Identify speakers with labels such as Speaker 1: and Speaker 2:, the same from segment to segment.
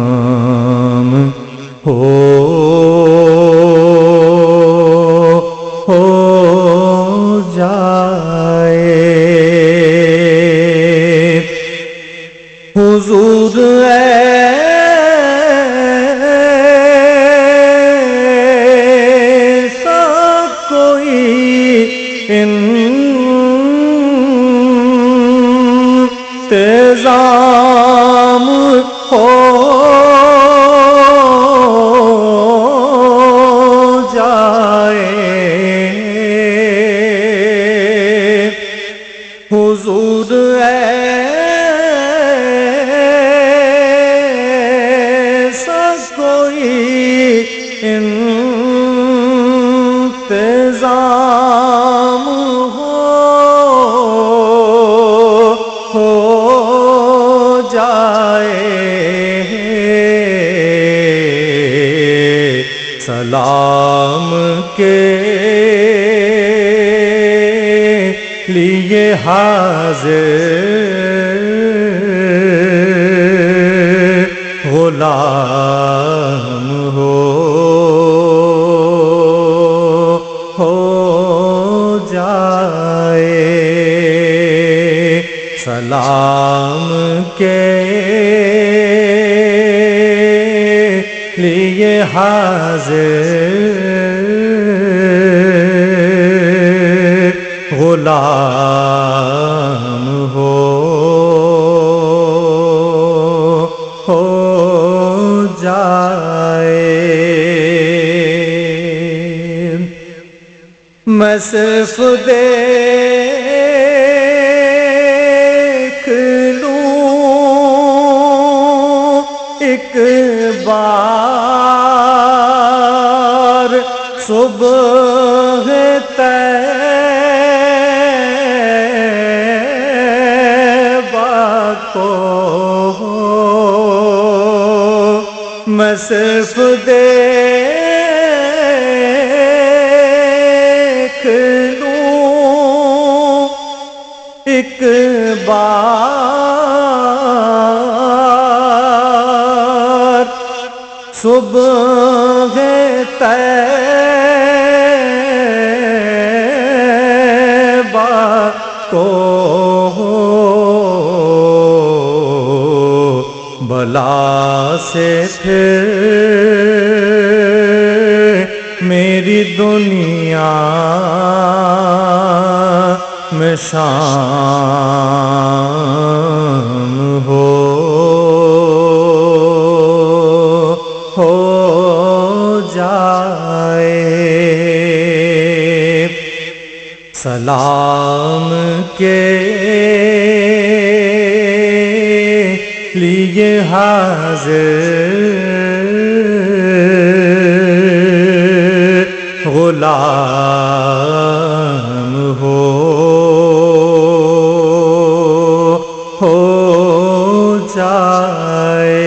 Speaker 1: انتظام ہو جائے حضور ایسا کوئی انتظام ہو جائے حضور ایسا کوئی انتظام ہو جائے سلام کے لیے حاضر غلام ہو جائے سلام کے لیے حاضر غلام ہو جائے میں صرف دیکھ لوں ایک بار صبح طیبہ کو میں صرف دیکھ لوں ایک بار صبح طیبہ کو بلا سے پھر میری دنیا میں شام ہو جائے سلام کے لیے حاضر غلام ہو جائے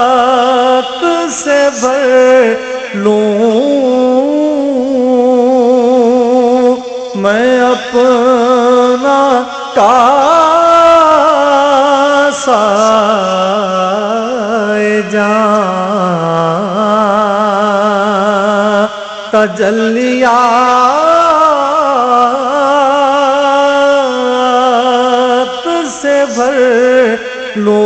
Speaker 1: تجلیات سے بھر لوں میں اپنا کاسہ جان تجلیات سے بھر لوں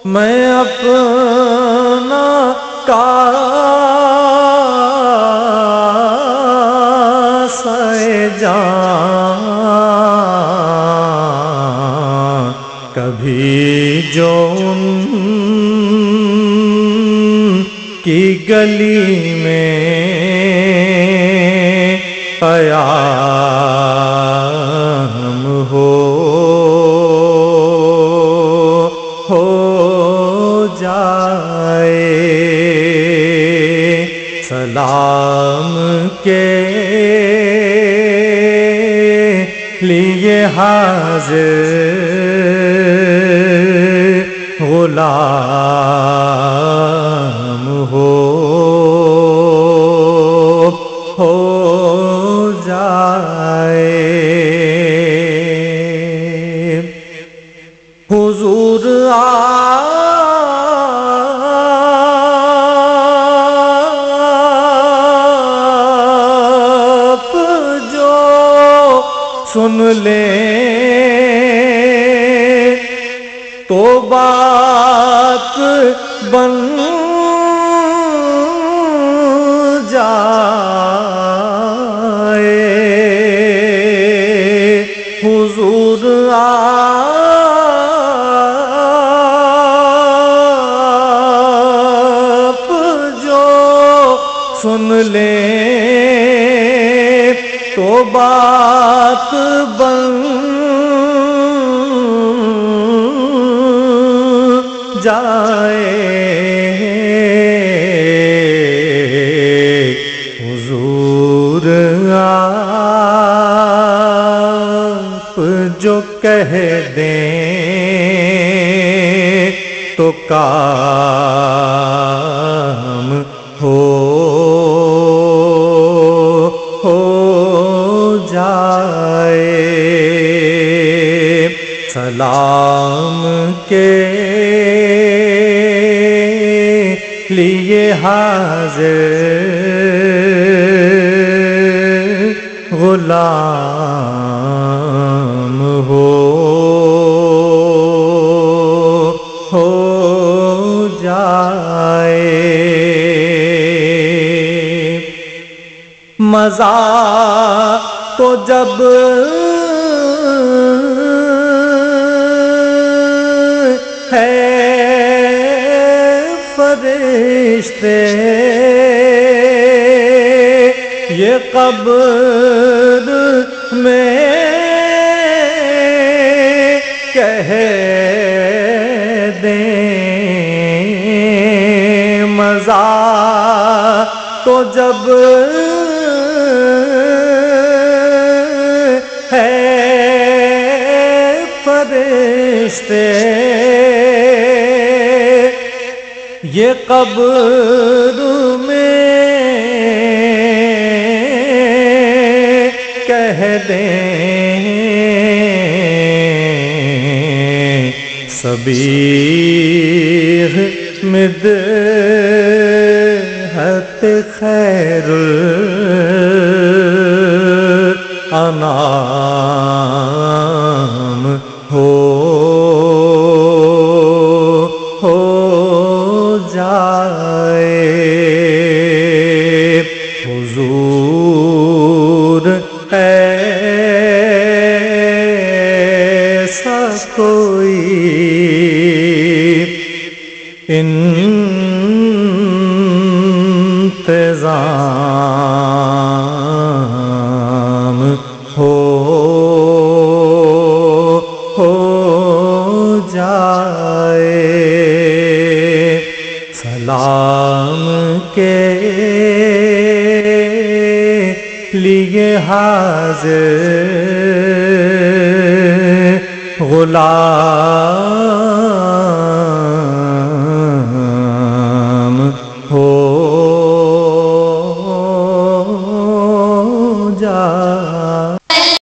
Speaker 1: میں اپنا کاسہ جان کبھی جو ان کی گلی میں قیام ہو جائے سلام کے لیے حاضر غلام ہو جائے۔ حضور آپ جو سن لیں تو بات بن جائے۔ حضور آپ جو سن لیں تو بات بن جائے۔ حضور آپ جو کہہ دیں تو کام ہو جائے۔ سلام کے لیے حاضر غلام ہو جائے۔ مزہ تو جب ہے فرشتے یہ قبر میں کہہ دیں۔ مزہ تو جب ہے فرشتے یہ قبر میں کہہ دیں۔ صبیح مدحت خیر الانام ہو جائے۔ حضور ایسا کوئی انتظام ہو جائے۔ سلام کے لیے حاضر غلام